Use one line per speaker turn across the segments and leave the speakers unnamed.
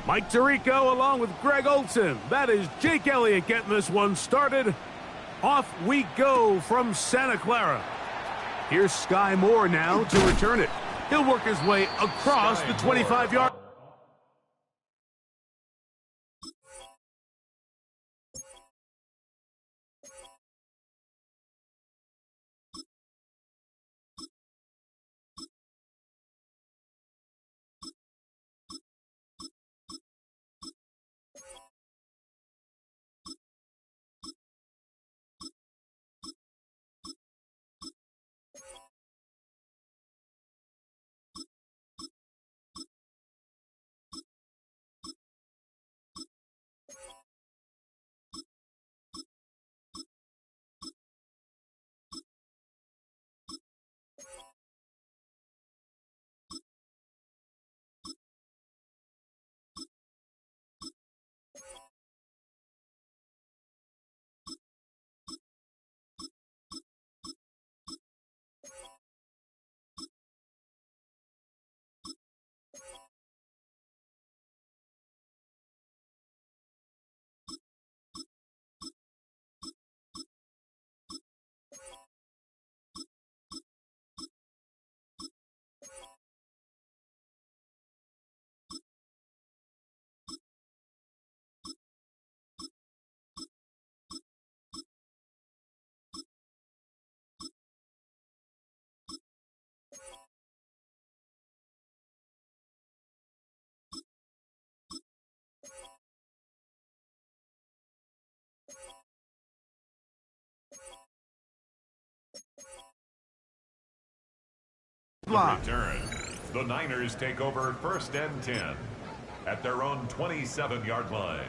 Mike Tirico along with Greg Olson. That is Jake Elliott getting this one started. Off we go from Santa Clara. Here's Sky Moore now to return it. He'll work his way across the 25-yard.
Return. The Niners take over 1st and 10 at their own 27-yard line.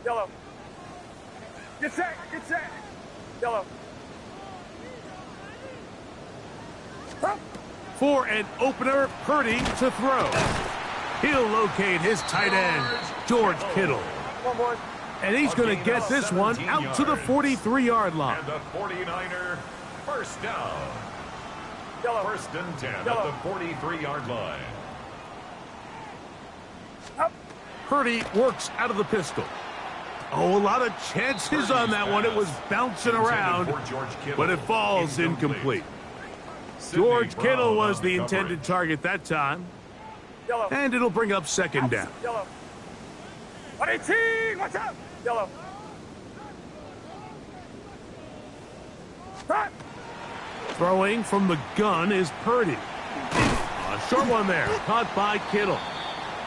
Yellow. Get set. Get set. Yellow. Up.
For an opener, Purdy to throw. He'll locate his tight end, George Kittle. And he's going to get this one out to the 43-yard line.
And the 49er, first down.
Yellow.
1st and 10
Yellow.
at the 43-yard line.
Up.
Purdy works out of the pistol. Oh, a lot of chances on that one. It was bouncing around, but it falls incomplete. George Kittle was the intended target that time.
Yellow.
And it'll bring up 2nd down.
Yellow. 118. Watch out. Yellow. Front.
Throwing from the gun is Purdy. A short one there, caught by Kittle.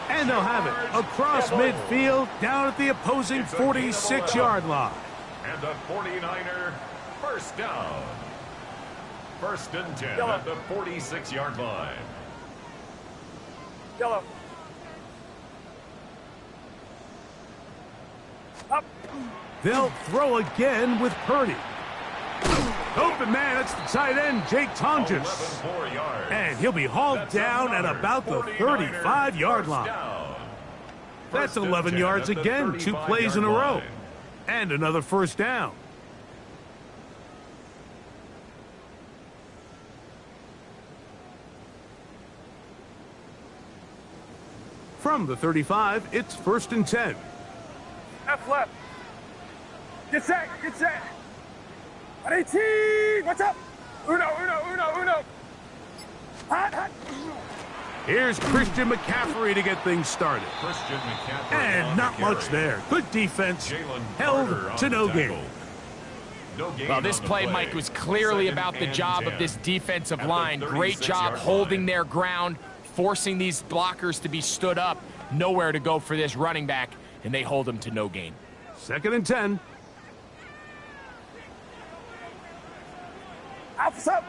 And they'll have it across midfield, down at the opposing 46-yard line.
And the 49er, first down. 1st and 10
Yellow.
at the 46-yard line.
Yellow. Up.
They'll throw again with Purdy. Open man, it's the tight end, Jake Tonjes.
4 yards.
And he'll be hauled down at about the 35-yard line. That's 11 yards again, 2 plays in a row. And another first down. From the 35, it's 1st and 10.
F left. Get set. Get set. 118. What's up? Uno. Hot.
Here's Christian McCaffrey to get things started. And not much there. Good defense. Held to no gain.
Well, this play, Mike, was clearly about the job of this defensive line. Great job holding their ground, forcing these blockers to be stood up. Nowhere to go for this running back, and they hold him to no gain.
2nd and 10.
Alpha's up.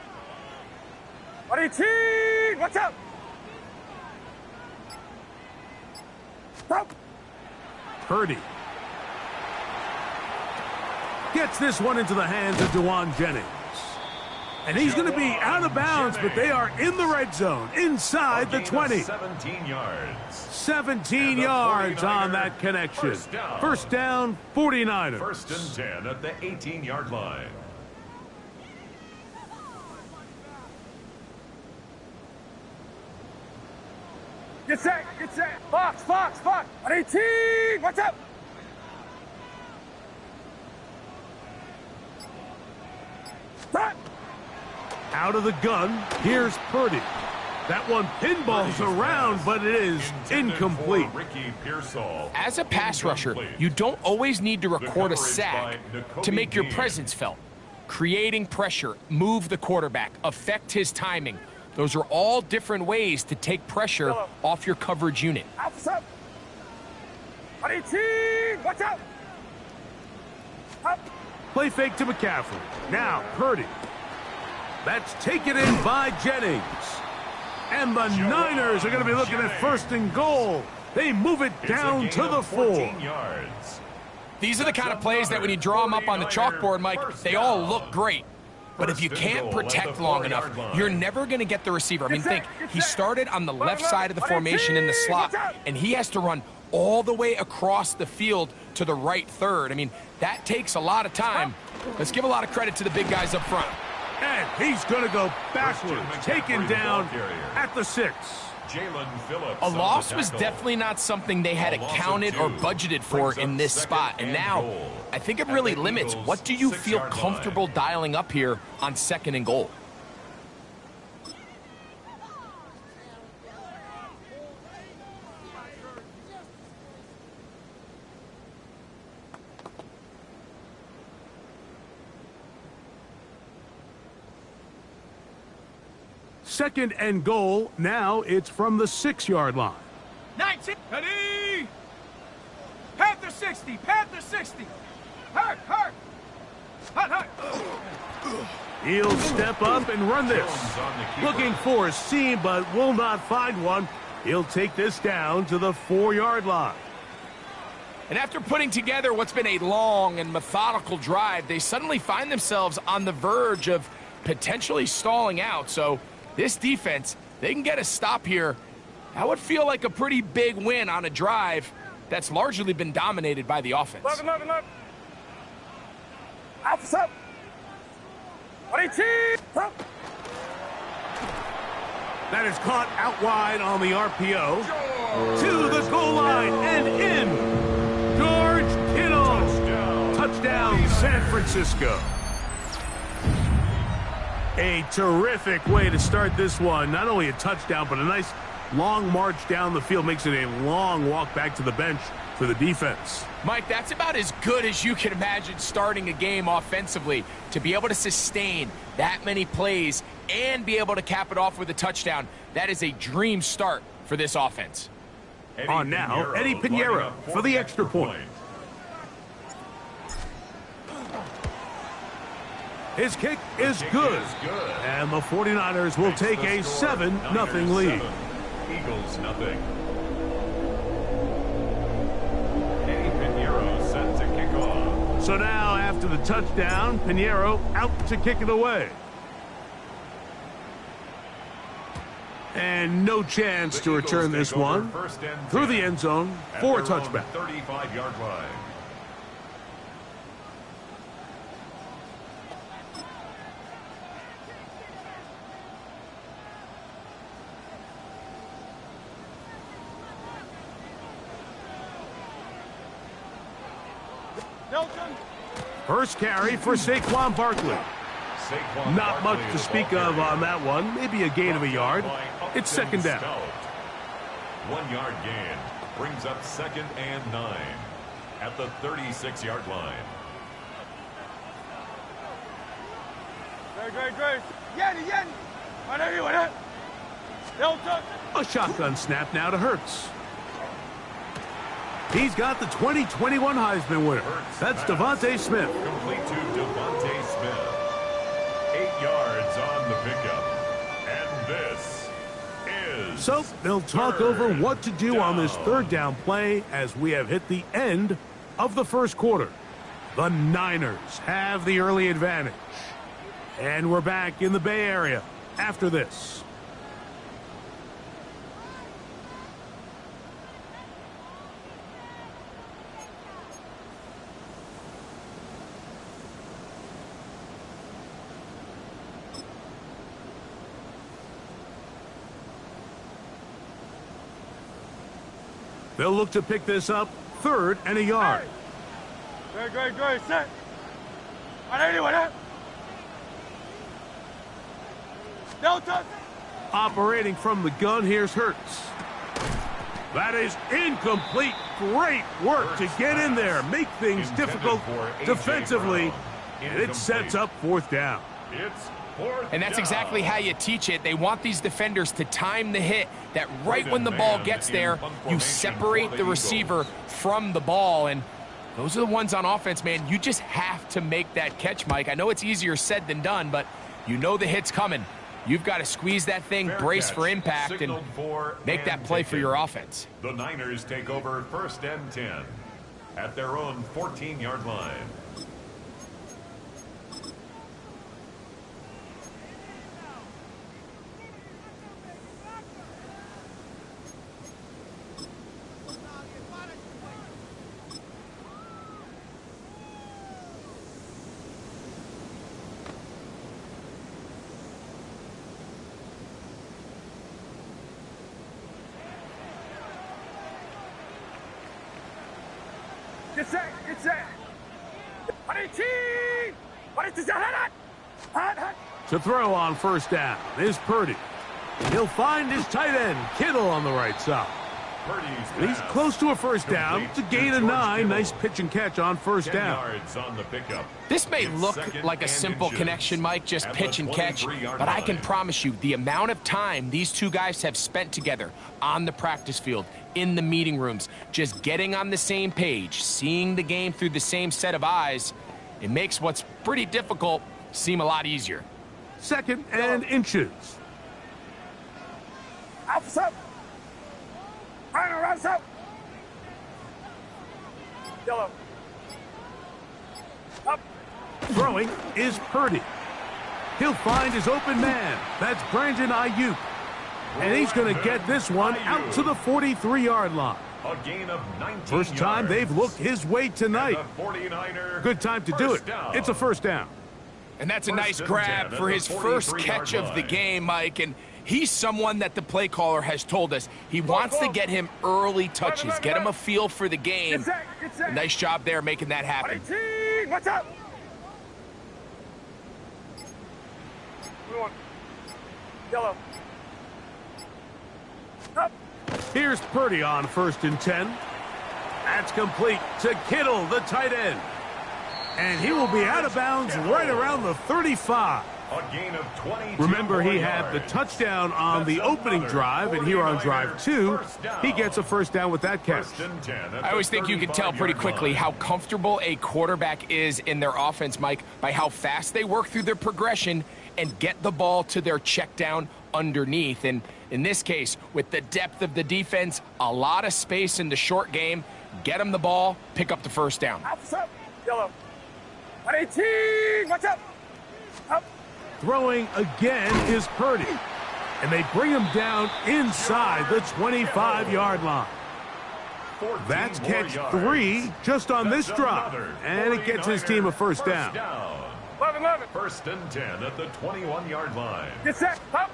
118. What's up? Stop.
Purdy gets this one into the hands of DeJuan Jennings. And he's going to be out of bounds, but they are in the red zone, inside the 20.
17 yards.
17 yards on that connection. First down, 49ers.
First and 10 at the 18-yard line.
Get set, get set. Fox. On 18, watch out. Stop.
Out of the gun, here's Purdy. That one pinballs around, but it is incomplete.
As a pass rusher, you don't always need to record a sack to make your presence felt. Creating pressure, move the quarterback, affect his timing. Those are all different ways to take pressure off your coverage unit.
Up. On 18, watch out. Up.
Play fake to McCaffrey. Now Purdy. That's taken in by Jennings. And the Niners are going to be looking at first and goal. They move it down to the 4.
These are the kind of plays that when you draw them up on the chalkboard, Mike, they all look great. But if you can't protect long enough, you're never going to get the receiver. I mean, think, he started on the left side of the formation in the slot, and he has to run all the way across the field to the right third. I mean, that takes a lot of time. Let's give a lot of credit to the big guys up front.
And he's going to go backwards, taken down at the 6.
A loss was definitely not something they had accounted or budgeted for in this spot. And now, I think it really limits what do you feel comfortable dialing up here on second and goal.
Second and goal. Now it's from the 6-yard line.
19. Ready. Panther 60. Panther 60. Hurt.
He'll step up and run this. Looking for a seam, but will not find one. He'll take this down to the 4-yard line.
And after putting together what's been a long and methodical drive, they suddenly find themselves on the verge of potentially stalling out. So this defense, they can get a stop here. That would feel like a pretty big win on a drive that's largely been dominated by the offense.
Look. Up. 18.
That is caught out wide on the RPO. To the goal line and in. George Kittle. Touchdown, San Francisco. A terrific way to start this one. Not only a touchdown, but a nice long march down the field. Makes it a long walk back to the bench for the defense.
Mike, that's about as good as you can imagine starting a game offensively. To be able to sustain that many plays and be able to cap it off with a touchdown, that is a dream start for this offense.
On now, Eddie Pinheiro for the extra point. His kick is good. And the 49ers will take a 7-0 lead.
Eagles nothing. Eddie Pinheiro set to kick off.
So now after the touchdown, Pinheiro out to kick it away. And no chance to return this one through the end zone for a touchback.
35-yard line.
First carry for Saquon Barkley. Not much to speak of on that one. Maybe a gain of a yard. It's second down.
1 yard gain brings up 2nd and 9 at the 36-yard line.
Great. Yanni.
A shotgun snap now to Hurts. He's got the 2021 Heisman winner. That's Devontae Smith.
Complete to Devontae Smith. 8 yards on the pickup. And this is...
So they'll talk over what to do on this third down play as we have hit the end of the first quarter. The Niners have the early advantage. And we're back in the Bay Area after this. They'll look to pick this up, 3rd and a yard.
Great, set. 180, 180. Delta.
Operating from the gun, here's Hurts. That is incomplete. Great work to get in there, make things difficult defensively, and it sets up 4th down.
And that's exactly how you teach it. They want these defenders to time the hit, that right when the ball gets there, you separate the receiver from the ball. And those are the ones on offense, man. You just have to make that catch, Mike. I know it's easier said than done, but you know the hit's coming. You've got to squeeze that thing, brace for impact, and make that play for your offense.
The Niners take over 1st and 10 at their own 14-yard line.
Get set. 180.
To throw on 1st down is Purdy. He'll find his tight end, Kittle, on the right side. He's close to a 1st down. It's a gain of 9. Nice pitch and catch on 1st down.
This may look like a simple connection, Mike, just pitch and catch, but I can promise you the amount of time these two guys have spent together on the practice field, in the meeting rooms, just getting on the same page, seeing the game through the same set of eyes, it makes what's pretty difficult seem a lot easier.
2nd and inches.
Up. Runs up. Yellow. Up.
Throwing is Purdy. He'll find his open man. That's Brandon Ayuk. And he's going to get this one out to the 43-yard line.
A gain of 19
First time
yards.
they've looked his way tonight. Good time to do it. It's a 1st down.
And that's a nice grab for his first catch of the game, Mike. And he's someone that the play caller has told us he wants to get him early touches, get him a feel for the game. Nice job there making that happen.
What's up? Yellow. Up.
Here's Purdy on 1st and 10. That's complete to Kittle, the tight end. And he will be out of bounds right around the 35.
A gain of 22
Remember, he
yards.
had the touchdown on the opening drive, and here on drive 2, he gets a 1st down with that catch.
I always think you can tell pretty quickly how comfortable a quarterback is in their offense, Mike, by how fast they work through their progression and get the ball to their check down underneath. And in this case, with the depth of the defense, a lot of space in the short game, get them the ball, pick up the 1st down.
Up. Yellow. 118. What's up? Up.
Throwing again is Purdy. And they bring him down inside the 25-yard line. That's catch 3 just on this drive. And it gets his team a 1st down.
11.
1st and 10 at the 21-yard line.
Get set. Up.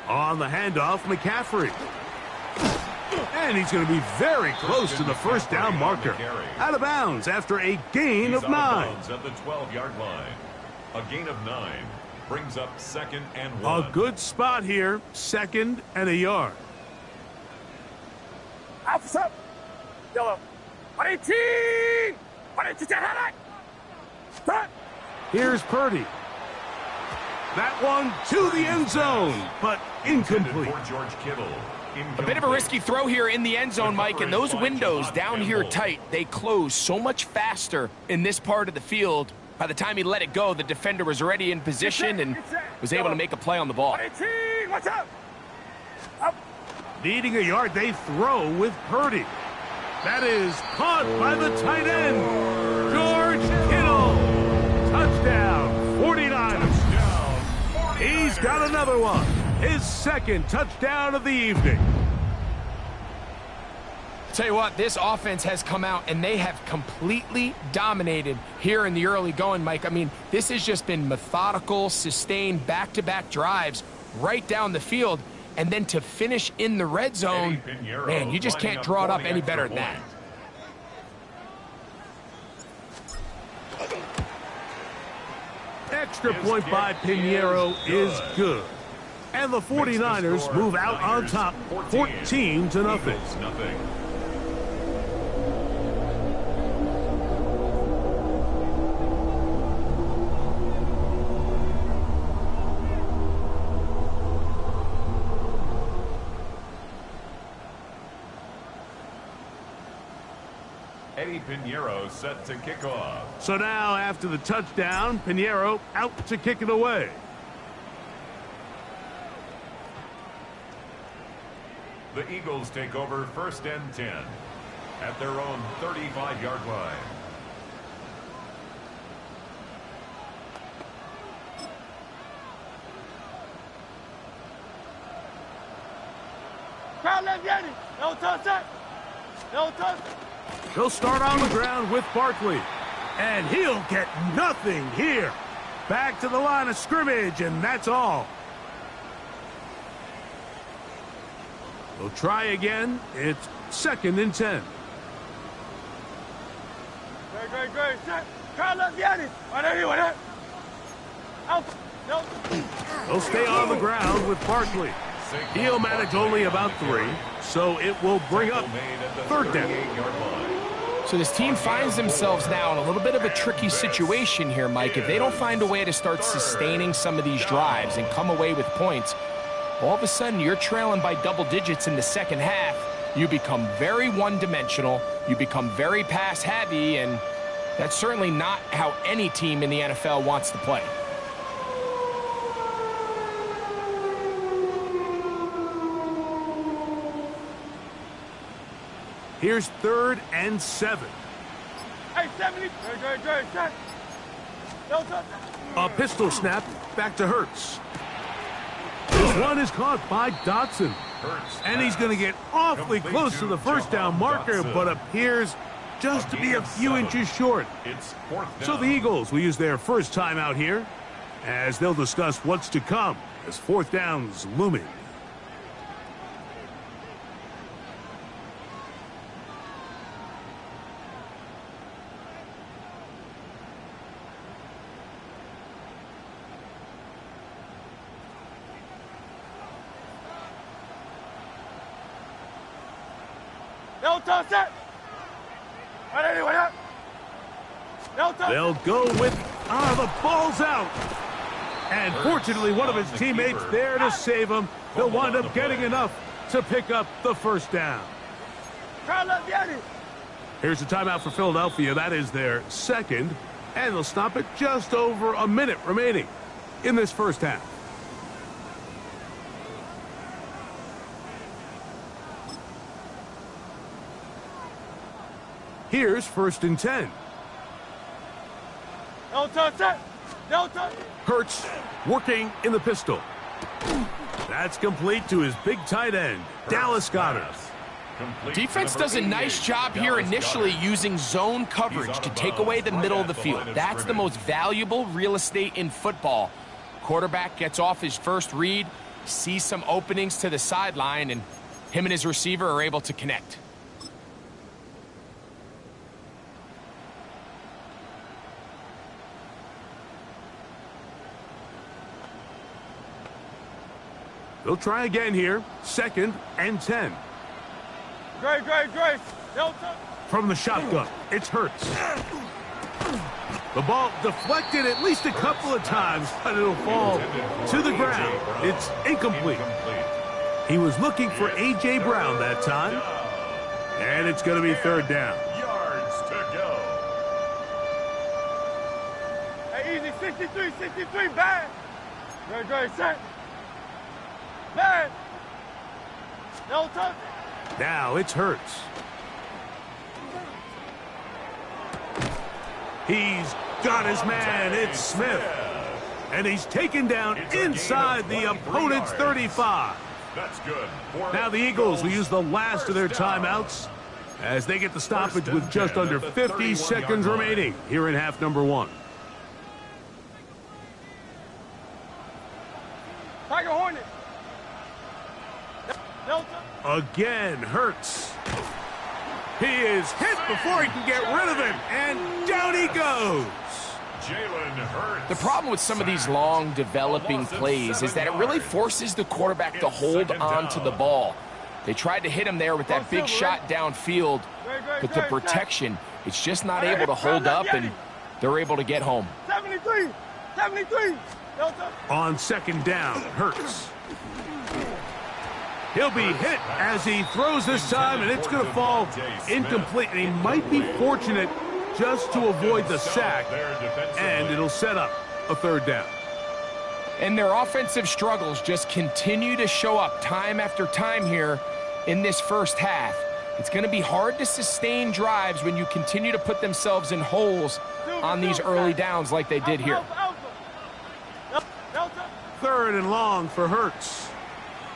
On the handoff, McCaffrey. And he's going to be very close to the 1st down marker. Out of bounds after a gain of 9.
At the 12-yard line. A gain of 9 brings up 2nd and 1.
A good spot here, 2nd and a yard.
Up. Yellow. 118. 118.
Here's Purdy. That one to the end zone, but incomplete.
For George Kittle.
A bit of a risky throw here in the end zone, Mike, and those windows down here tight, they close so much faster in this part of the field. By the time he let it go, the defender was already in position and was able to make a play on the ball.
118. What's up? Up.
Needing a yard, they throw with Purdy. That is caught by the tight end, George Kittle. Touchdown, 49. He's got another one. His second touchdown of the evening.
Tell you what, this offense has come out and they have completely dominated here in the early going, Mike. I mean, this has just been methodical, sustained, back-to-back drives right down the field. And then to finish in the red zone, man, you just can't draw it up any better than that.
Extra point by Pinheiro is good. And the 49ers move out on top 14-0.
Pinheiro set to kick off.
So now, after the touchdown, Pinheiro out to kick it away.
The Eagles take over 1st and 10 at their own 35-yard line.
Crowd left Yanni. No touch that. No touch.
He'll start on the ground with Barkley. And he'll get nothing here. Back to the line of scrimmage, and that's all. They'll try again. It's 2nd and 10.
Great. Set. Crowd left Yanni. Right there, right there. Out. No.
They'll stay on the ground with Barkley. He'll manage only about 3, so it will bring up 3rd down.
So this team finds themselves now in a little bit of a tricky situation here, Mike. If they don't find a way to start sustaining some of these drives and come away with points, all of a sudden you're trailing by double digits in the second half. You become very one-dimensional. You become very pass-heavy, and that's certainly not how any team in the NFL wants to play.
Here's 3rd and 7.
Hey, 70. Great. Set. No touch.
A pistol snap back to Hurts. This one is caught by Dotson. And he's going to get awfully close to the first down marker, but appears just to be a few inches short. So the Eagles will use their first time out here as they'll discuss what's to come as 4th down's looming.
No touch that. Right there. No touch.
They'll go with, the ball's out. And fortunately, one of his teammates there to save him. He'll wind up getting enough to pick up the first down. Here's a timeout for Philadelphia. That is their 2nd. And they'll stop it just over a minute remaining in this first half. Here's 1st and 10.
No touch that. No touch.
Hurts working in the pistol. That's complete to his big tight end, Dallas Goedert.
Defense does a nice job here initially using zone coverage to take away the middle of the field. That's the most valuable real estate in football. Quarterback gets off his first read, sees some openings to the sideline, and him and his receiver are able to connect.
They'll try again here. 2nd and 10.
Great. No touch.
From the shotgun, it's Hurts. The ball deflected at least a couple of times, but it'll fall to the ground. It's incomplete. He was looking for A.J. Brown that time. And it's going to be 3rd down.
Yards to go.
Hey, easy. 63. Bad. Great. Set. Bad. No touch.
Now it's Hurts. He's got his man. It's Smith. And he's taken down inside the opponent's 35.
That's good.
Now the Eagles will use the last of their timeouts as they get the stoppage with just under 50 seconds remaining here in half number 1.
Tiger Hornet.
Again, Hurts. He is hit before he can get rid of it, and down he goes.
Jalen Hurts.
The problem with some of these long developing plays is that it really forces the quarterback to hold on to the ball. They tried to hit him there with that big shot downfield, but the protection, it's just not able to hold up, and they're able to get home.
73.
On second down, Hurts. He'll be hit as he throws this time, and it's going to fall incomplete. And he might be fortunate just to avoid the sack, and it'll set up a third down.
And their offensive struggles just continue to show up time after time here in this first half. It's going to be hard to sustain drives when you continue to put themselves in holes on these early downs like they did here.
Third and long for Hurts.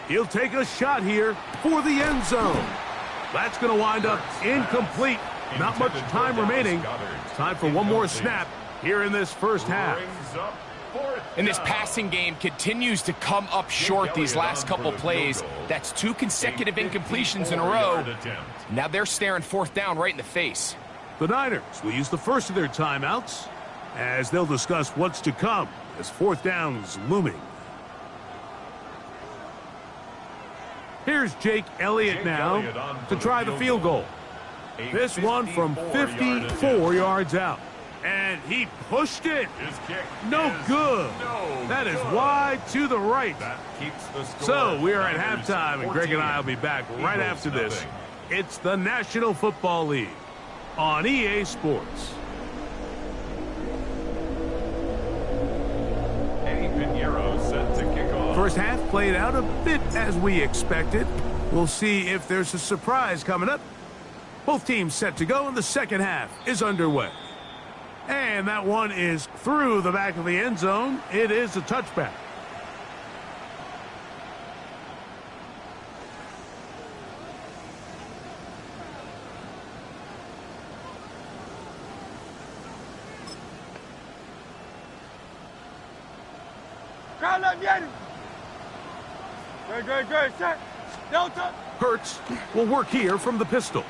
He'll take a shot here for the end zone. That's going to wind up incomplete. Not much time remaining. Time for one more snap here in this first half.
And this passing game continues to come up short these last couple plays. That's 2 consecutive incompletions in a row. Now they're staring fourth down right in the face.
The Niners will use the first of their timeouts as they'll discuss what's to come as fourth down's looming. Here's Jake Elliott now to try the field goal. This one from 54 yards out. And he pushed it. No good. That is wide to the right. So we are at halftime, and Greg and I will be back right after this. It's the National Football League on EA Sports.
Set to kick off.
First half played out a bit as we expected. We'll see if there's a surprise coming up. Both teams set to go, and the second half is underway. And that one is through the back of the end zone. It is a touchback.
Great. Set. Delta.
Hurts will work here from the pistol.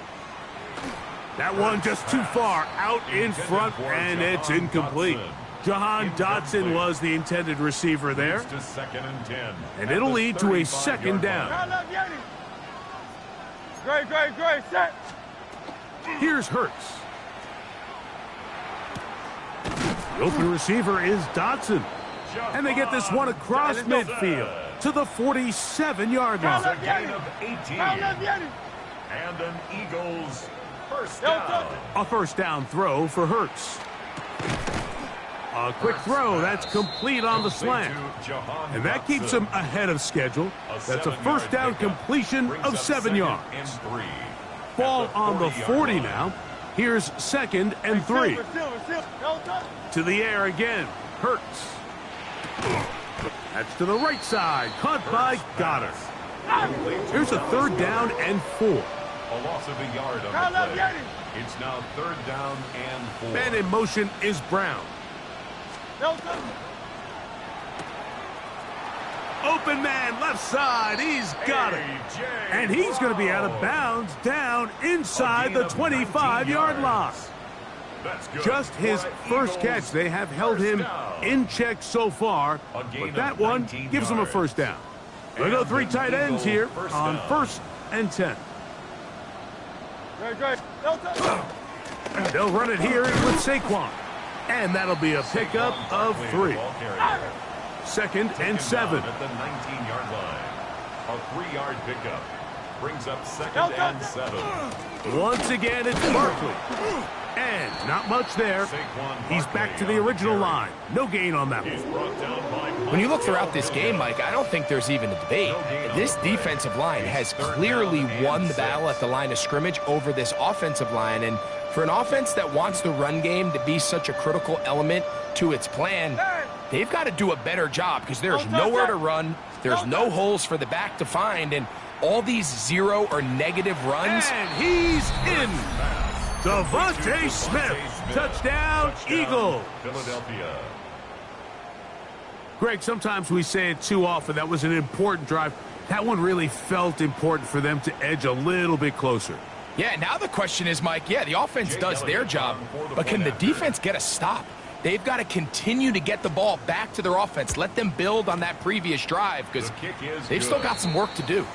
That one just too far out in front, and it's incomplete. Jahan Dotson was the intended receiver there. And it'll lead to a second down.
Great. Set.
Here's Hurts. The open receiver is Dotson. And they get this one across midfield to the 47-yard line.
A gain of 18. And an Eagles first down.
A first down throw for Hurts. A quick throw. That's complete on the slant. And that keeps him ahead of schedule. That's a first down completion of 7 yards. Ball on the 40 now. Here's second and 3. To the air again. Hurts. That's to the right side. Caught by Goddard. Here's a third down and 4.
A loss of a yard on the play. It's now third down and 4.
Man in motion is Brown. Open man left side. He's got it. And he's going to be out of bounds down inside the 25-yard line. Just his first catch. They have held him in check so far, but that one gives him a first down. They'll go 3 tight ends here on 1st and 10. They'll run it here with Saquon, and that'll be a pickup of 3. 2nd and 7.
At the 19-yard line. A 3-yard pickup brings up 2nd and 7.
Once again, it's Barkley. And not much there. He's back to the original line. No gain on that one.
When you look throughout this game, Mike, I don't think there's even a debate. This defensive line has clearly won the battle at the line of scrimmage over this offensive line. And for an offense that wants the run game to be such a critical element to its plan, they've got to do a better job because there's nowhere to run, there's no holes for the back to find, and all these 0 or negative runs.
And he's in. Devontae Smith. Touchdown, Eagles.
Philadelphia.
Greg, sometimes we say it too often. That was an important drive. That one really felt important for them to edge a little bit closer.
Yeah, now the question is, Mike, the offense does their job, but can the defense get a stop? They've got to continue to get the ball back to their offense. Let them build on that previous drive because they've still got some work to do.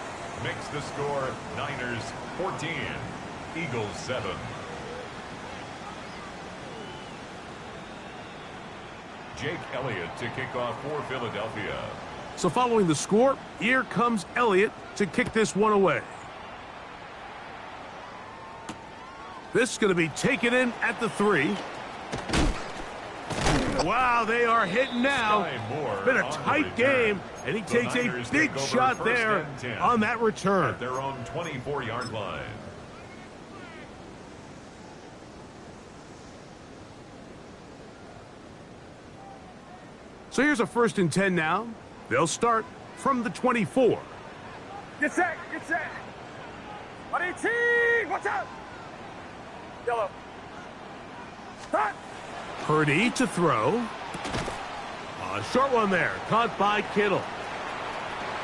Makes the score Niners 14, Eagles 7. Jake Elliott to kick off for Philadelphia.
So following the score, here comes Elliott to kick this one away. This is going to be taken in at the 3. Wow, they are hitting now. It's been a tight game, and he takes a big shot there on that return.
At their own 24-yard line.
So here's a 1st and 10 now. They'll start from the 24.
Get set, get set. 18, watch out. Yellow. Stop.
Purdy to throw. A short one there, caught by Kittle.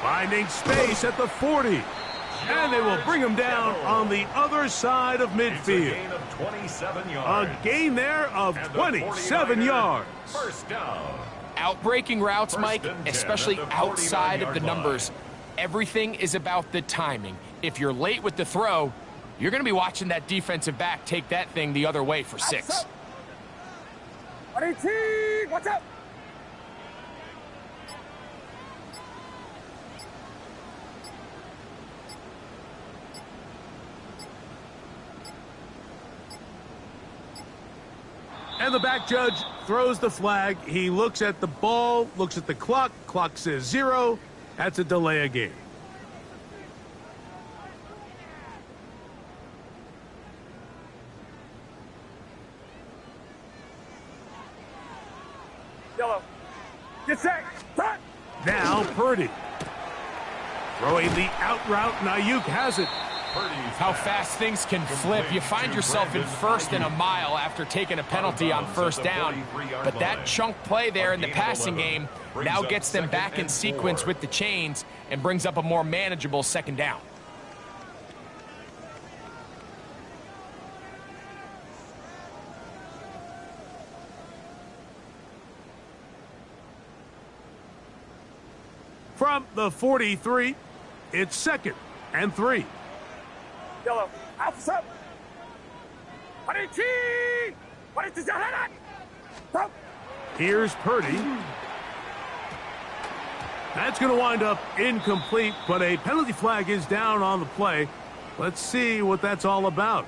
Finding space at the 40. And they will bring him down on the other side of midfield.
A gain of 27 yards.
A gain there of 27 yards.
First down.
Outbreaking routes, Mike, especially outside of the numbers,
line.
everything is about the timing. If you're late with the throw, you're going to be watching that defensive back take that thing the other way for 6.
18, watch out.
And the back judge throws the flag. He looks at the ball, looks at the clock. Clock says 0. That's a delay of game.
Yellow. Get set. Stop.
Now Purdy. Throwing the out route. Ayuk has it.
How fast things can flip. You find yourself in 1st and a mile after taking a penalty on 1st down. But that chunk play there in the passing game now gets them back in sequence with the chains and brings up a more manageable 2nd down.
From the 43, it's 2nd and 3.
Yellow. Outside. 18. Stop.
Here's Purdy. That's going to wind up incomplete, but a penalty flag is down on the play. Let's see what that's all about.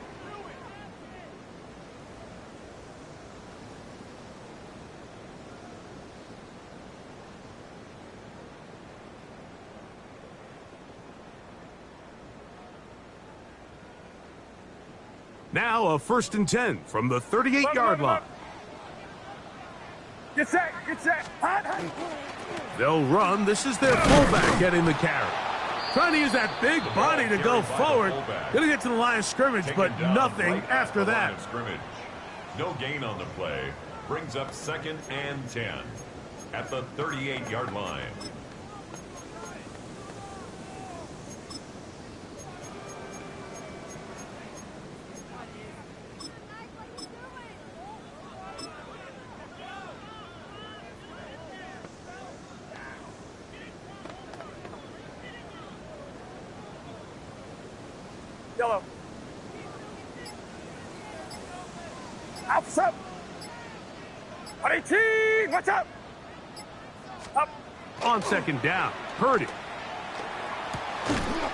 Now a 1st and 10 from the 38-yard line.
Get set, get set.
They'll run. This is their fullback getting the carry. Trying to use that big body to go forward. Going to get to the line of scrimmage, but nothing after that.
No gain on the play. Brings up 2nd and 10 at the 38-yard line.
Yellow. Outside. 18, watch out. Up.
On 2nd down, Purdy.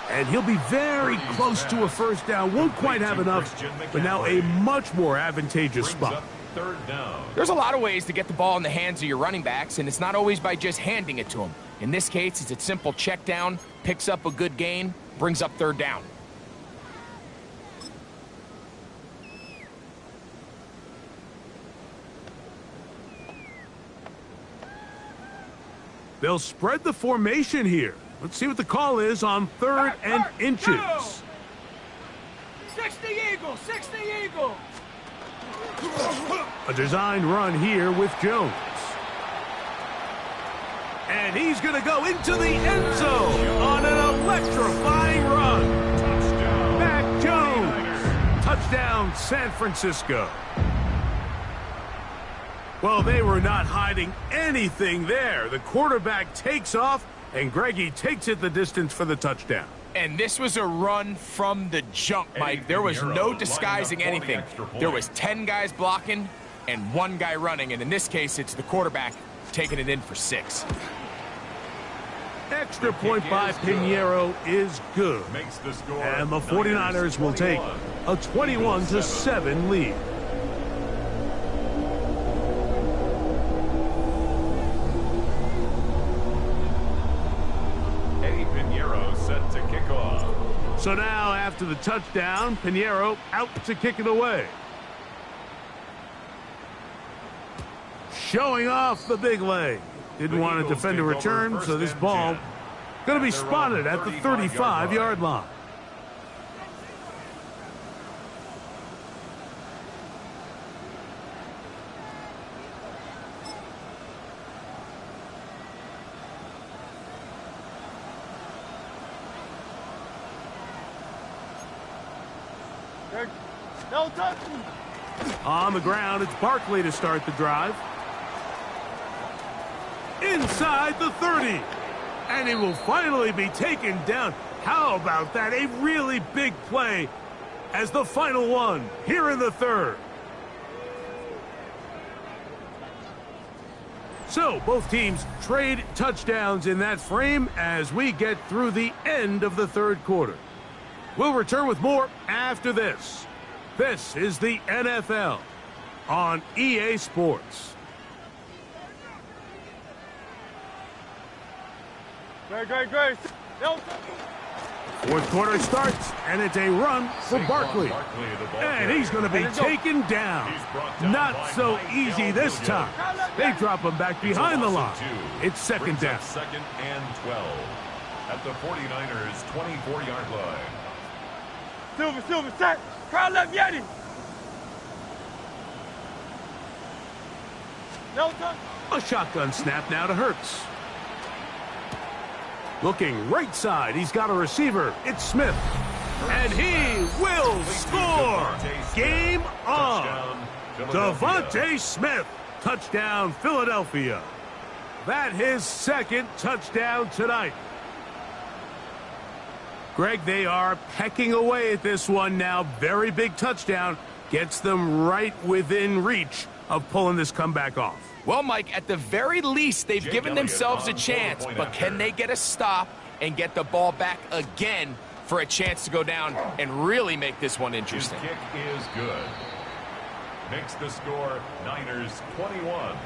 And he'll be very close to a 1st down. Won't quite have enough, but now a much more advantageous spot.
3rd down.
There's a lot of ways to get the ball in the hands of your running backs, and it's not always by just handing it to them. In this case, it's a simple check down, picks up a good gain, brings up 3rd down.
They'll spread the formation here. Let's see what the call is on 3rd and inches.
60 Eagle, 60 Eagle.
A designed run here with Jones. And he's going to go into the end zone on an electrifying run.
Touchdown.
Mac Jones. Touchdown, San Francisco. Well, they were not hiding anything there. The quarterback takes off, and Greggy takes it the distance for the touchdown.
And this was a run from the jump, Mike. There was no disguising anything. There was 10 guys blocking and 1 guy running, and in this case, it's the quarterback taking it in for 6.
Extra point by Pinheiro is good.
Makes the score.
And the 49ers will take a 21-7 lead. So now, after the touchdown, Pinheiro out to kick it away. Showing off the big leg. Didn't want to defend a return, so this ball going to be spotted at the 35-yard line.
No touch.
On the ground, it's Barkley to start the drive. Inside the 30. And he will finally be taken down. How about that? A really big play as the final one here in the 3rd. So both teams trade touchdowns in that frame as we get through the end of the 3rd quarter. We'll return with more after this. This is the NFL on EA Sports.
Great. No.
4th quarter starts, and it's a run for Barkley. And he's going to be taken down. Not so easy this time. They drop him back behind the line. It's 2nd down.
2nd and 12 at the 49ers' 24-yard line.
Silver, set. Crowd left Yeti. No touch.
A shotgun snap now to Hurts. Looking right side, he's got a receiver. It's Smith. And he will score. Game on. Devontae Smith. Touchdown, Philadelphia. That his 2nd touchdown tonight. Greg, they are pecking away at this one now. Very big touchdown. Gets them right within reach of pulling this comeback off.
Well, Mike, at the very least, they've given themselves a chance, but can they get a stop and get the ball back again for a chance to go down and really make this one interesting?
His kick is good. Makes the score Niners 21,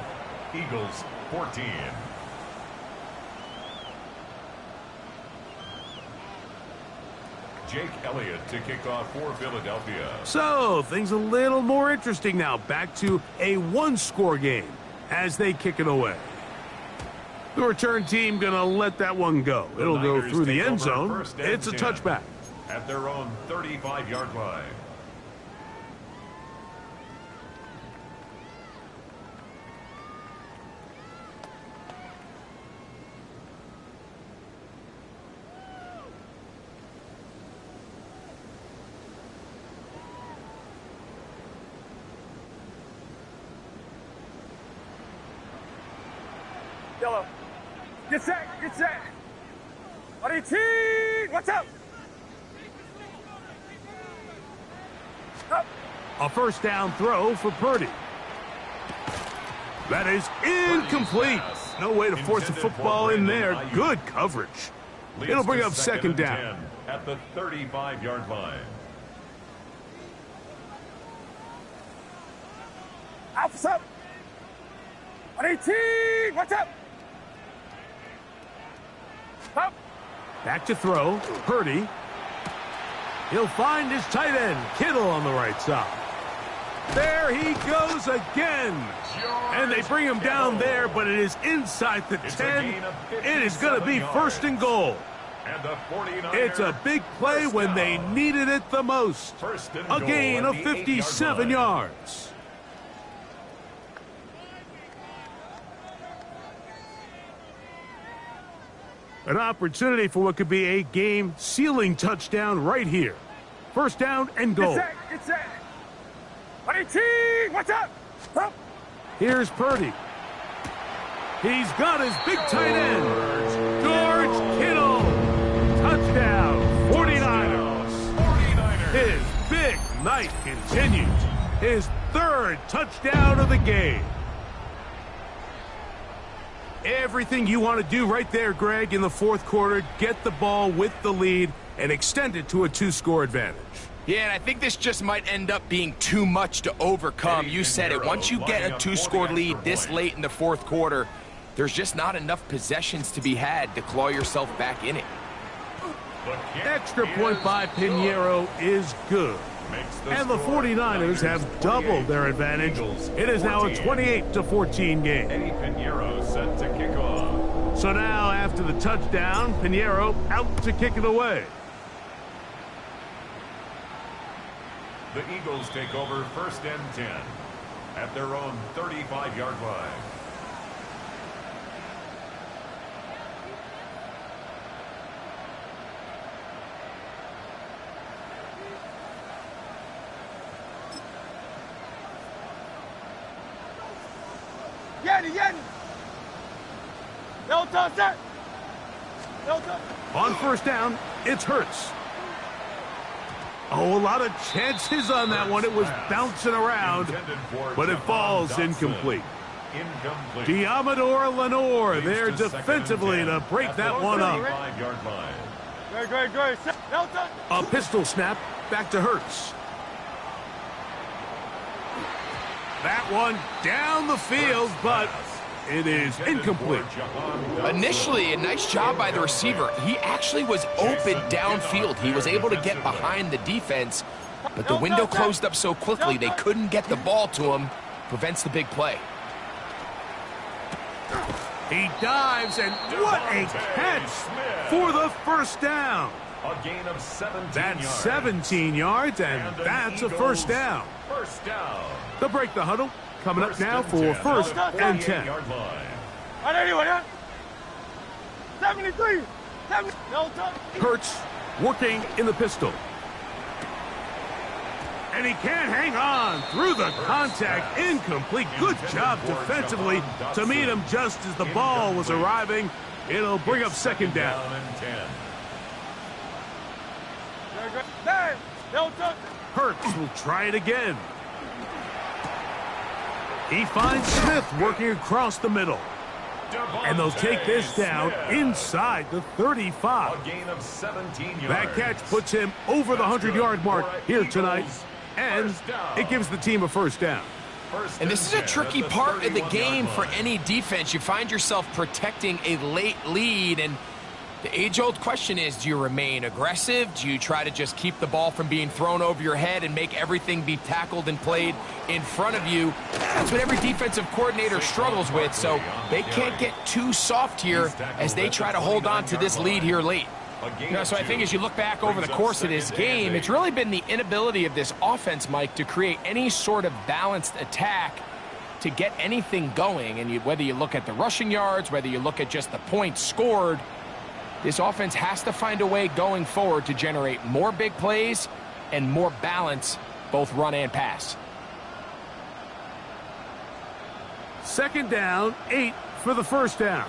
Eagles 14. Jake Elliott to kick off for Philadelphia.
So, things a little more interesting now. Back to a 1-score game as they kick it away. The return team going to let that one go. It'll go through the end zone. It's a touchback.
At their own 35-yard line.
Yellow. Get set. 18. What's up? Up.
A 1st down throw for Purdy. That is incomplete. No way to force the football in there. Good coverage. It'll bring up 2nd down.
At the 35-yard line.
Alpha's up. 18. What's up? Up.
Back to throw. Purdy. He'll find his tight end, Kittle, on the right side. There he goes again. And they bring him down there, but it is inside the 10. It is going to be first and goal. It's a big play when they needed it the most. A gain of 57 yards. An opportunity for what could be a game-sealing touchdown right here. First down and goal.
It's it. 18, what's up?
Here's Purdy. He's got his big tight end, George Kittle. Touchdown, 49ers. His big night continues. His third touchdown of the game. Everything you want to do right there, Greg, in the fourth quarter, get the ball with the lead and extend it to a 2-score advantage.
Yeah, and I think this just might end up being too much to overcome. You said it. Once you get a 2-score lead this late in the fourth quarter, there's just not enough possessions to be had to claw yourself back in it.
Extra point by Pinheiro is good. And the 49ers have doubled their advantage. It is now a 28-14 game.
Set to kick off.
So now, after the touchdown, Pinheiro out to kick it away.
The Eagles take over first and 10 at their own 35-yard line.
Yanni. No touch that. No touch.
On first down, it's Hurts. Oh, a lot of chances on that one. It was bouncing around, but it falls incomplete. Diamador Lenore there defensively to break that one up.
Great. No touch.
A pistol snap back to Hurts. That one down the field, but it is incomplete.
Initially, a nice job by the receiver. He actually was open downfield. He was able to get behind the defense, but the window closed up so quickly they couldn't get the ball to him. Prevents the big play.
He dives, and what a catch for the first down.
A gain of 17
That's
yards.
17 yards, and that's a first down.
First down.
They'll break the huddle. Coming up now for first and 10.
On anyone, huh? 73. No touch.
Hurts working in the pistol. And he can't hang on through the contact. Incomplete. Good job defensively to meet him just as the ball was arriving. It'll bring up second down.
No touch.
Hurts will try it again. He finds Smith working across the middle. And they'll take this down inside the 35.
A gain of 17 yards.
That catch puts him over the 100-yard mark here tonight. And it gives the team a first down.
And this is a tricky part of the game for any defense. You find yourself protecting a late lead, and the age-old question is, do you remain aggressive? Do you try to just keep the ball from being thrown over your head and make everything be tackled and played in front of you? That's what every defensive coordinator struggles with, so they can't get too soft here as they try to hold on to this lead here late. So I think as you look back over the course of this game, it's really been the inability of this offense, Mike, to create any sort of balanced attack to get anything going. And whether you look at the rushing yards, whether you look at just the points scored, this offense has to find a way going forward to generate more big plays and more balance, both run and pass.
Second down, 8 for the first down.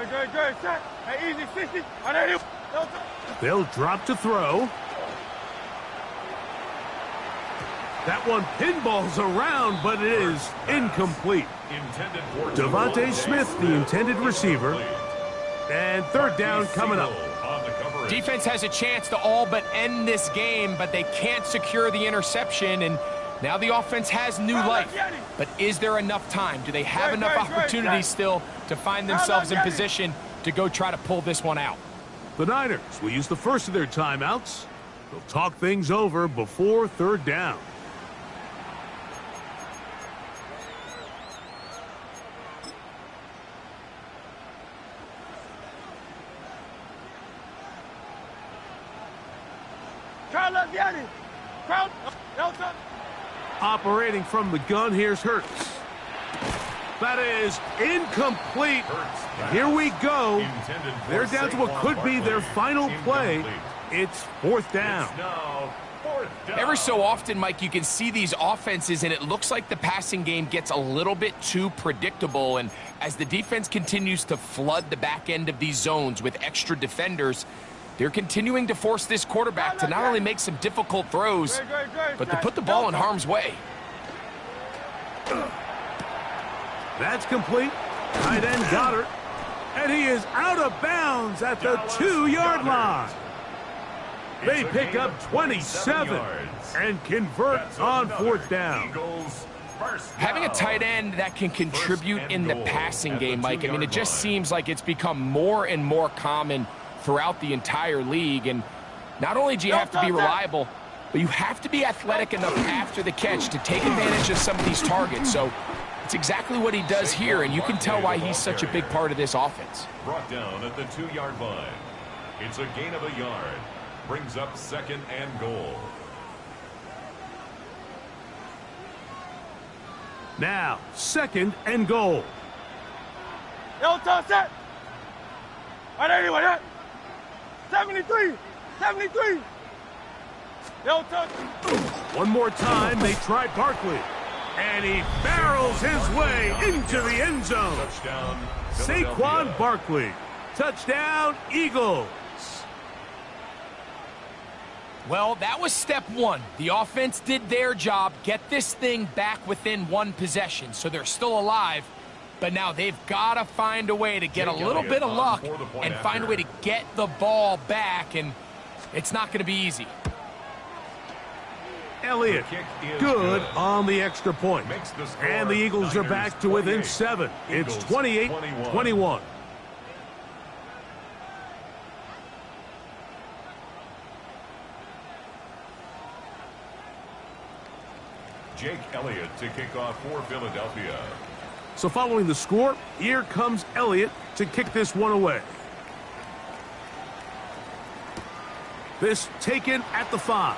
Good. Set. Hey, easy, 60. On anyone. No touch.
They'll drop to throw. That one pinballs around, but it is incomplete. Devontae Smith, the intended receiver. And third down coming up.
Defense has a chance to all but end this game, but they can't secure the interception, and now the offense has new life. But is there enough time? Do they have enough opportunities still to find themselves in position to go try to pull this one out?
The Niners will use the first of their timeouts. They'll talk things over before third down. Operating from the gun, here's Hurts. That is incomplete. And here we go. They're down to what could be their final play. It's fourth down.
Every so often, Mike, you can see these offenses, and it looks like the passing game gets a little bit too predictable. And as the defense continues to flood the back end of these zones with extra defenders, they're continuing to force this quarterback to not only make some difficult throws, but to put the ball in harm's way.
That's complete. Tight end Goddard. And he is out of bounds at the 2-yard line. They pick up 27 and convert on fourth down.
Having a tight end that can contribute in the passing game, Mike, I mean, it just seems like it's become more and more common throughout the entire league. And not only do you have to be reliable, but you have to be athletic enough after the catch to take advantage of some of these targets. So it's exactly what he does here, and you can tell why he's such a big part of this offense.
Brought down at the 2-yard line. It's a gain of a yard. Brings up second and goal.
Now, second and goal.
Set. 73. 73.
One more time, they try Barkley. And he barrels his way into the end zone.
Touchdown,
Saquon Barkley. Touchdown, Eagles.
Well, that was step one. The offense did their job, get this thing back within one possession, so they're still alive. But now they've got to find a way to get a little bit of luck and find a way to get the ball back, and it's not going to be easy.
Elliott, good on the extra point. And the Eagles are back to within 7. It's 28-21.
Jake Elliott to kick off for Philadelphia.
So following the score, here comes Elliott to kick this one away. This taken at the 5.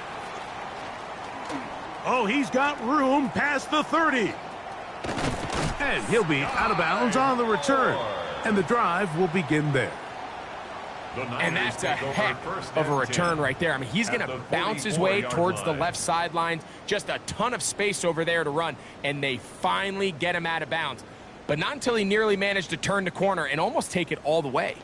Oh, he's got room past the 30. And he'll be out of bounds on the return. And the drive will begin there.
And that's a heck of a return right there. I mean, he's going to bounce his way towards the left sideline. Just a ton of space over there to run. And they finally get him out of bounds. But not until he nearly managed to turn the corner and almost take it all the way.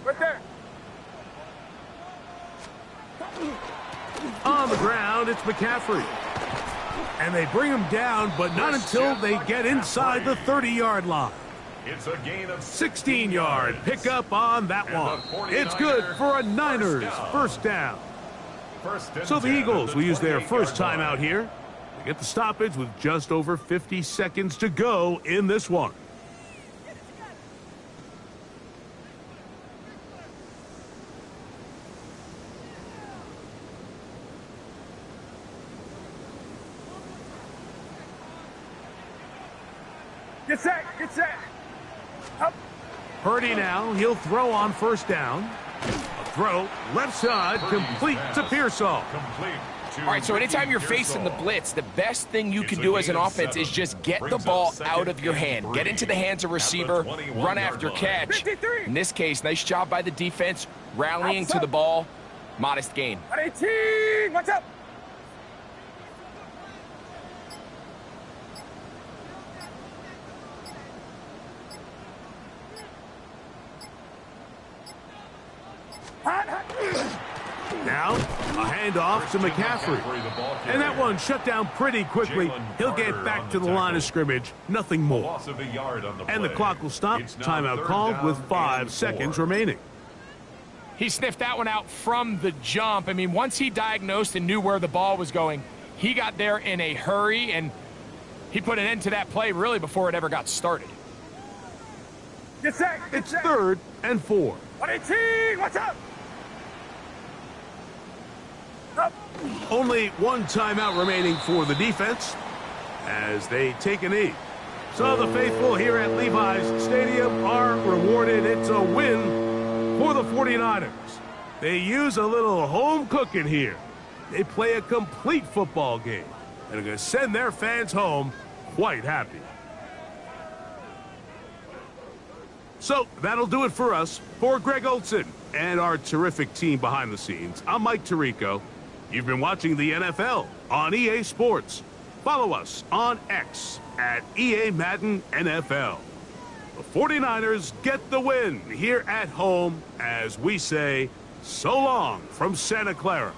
Right there.
On the ground, it's McCaffrey. And they bring him down, but not until they get inside the 30-yard line.
It's a gain of
16-yard pickup on that one. It's good for a Niners first down. So the Eagles will use their first time out here. They get the stoppage with just over 50 seconds to go in this one.
Get set. Get set. Up.
Purdy now, he'll throw on first down. A throw, left side, complete to Pearsall.
All right, so anytime you're facing the blitz, the best thing you can do as an offense is just get the ball out of your hand. Get into the hands of receiver, run after catch. In this case, nice job by the defense, rallying to the ball. Modest gain.
18. Watch out.
Now, a handoff to McCaffrey. And that one shut down pretty quickly. He'll get back to the line of scrimmage. Nothing more. And the clock will stop. Timeout called with 5 seconds remaining.
He sniffed that one out from the jump. I mean, once he diagnosed and knew where the ball was going, he got there in a hurry, and he put an end to that play really before it ever got started.
Get set.
It's 3rd and 4.
18. Watch out. Up.
Only one timeout remaining for the defense as they take a knee. So the faithful here at Levi's Stadium are rewarded. It's a win for the 49ers. They use a little home cooking here. They play a complete football game and are going to send their fans home quite happy. So that'll do it for us. For Greg Olson and our terrific team behind the scenes, I'm Mike Tirico. You've been watching the NFL on EA Sports. Follow us on X at EA Madden NFL. The 49ers get the win here at home as we say so long from Santa Clara.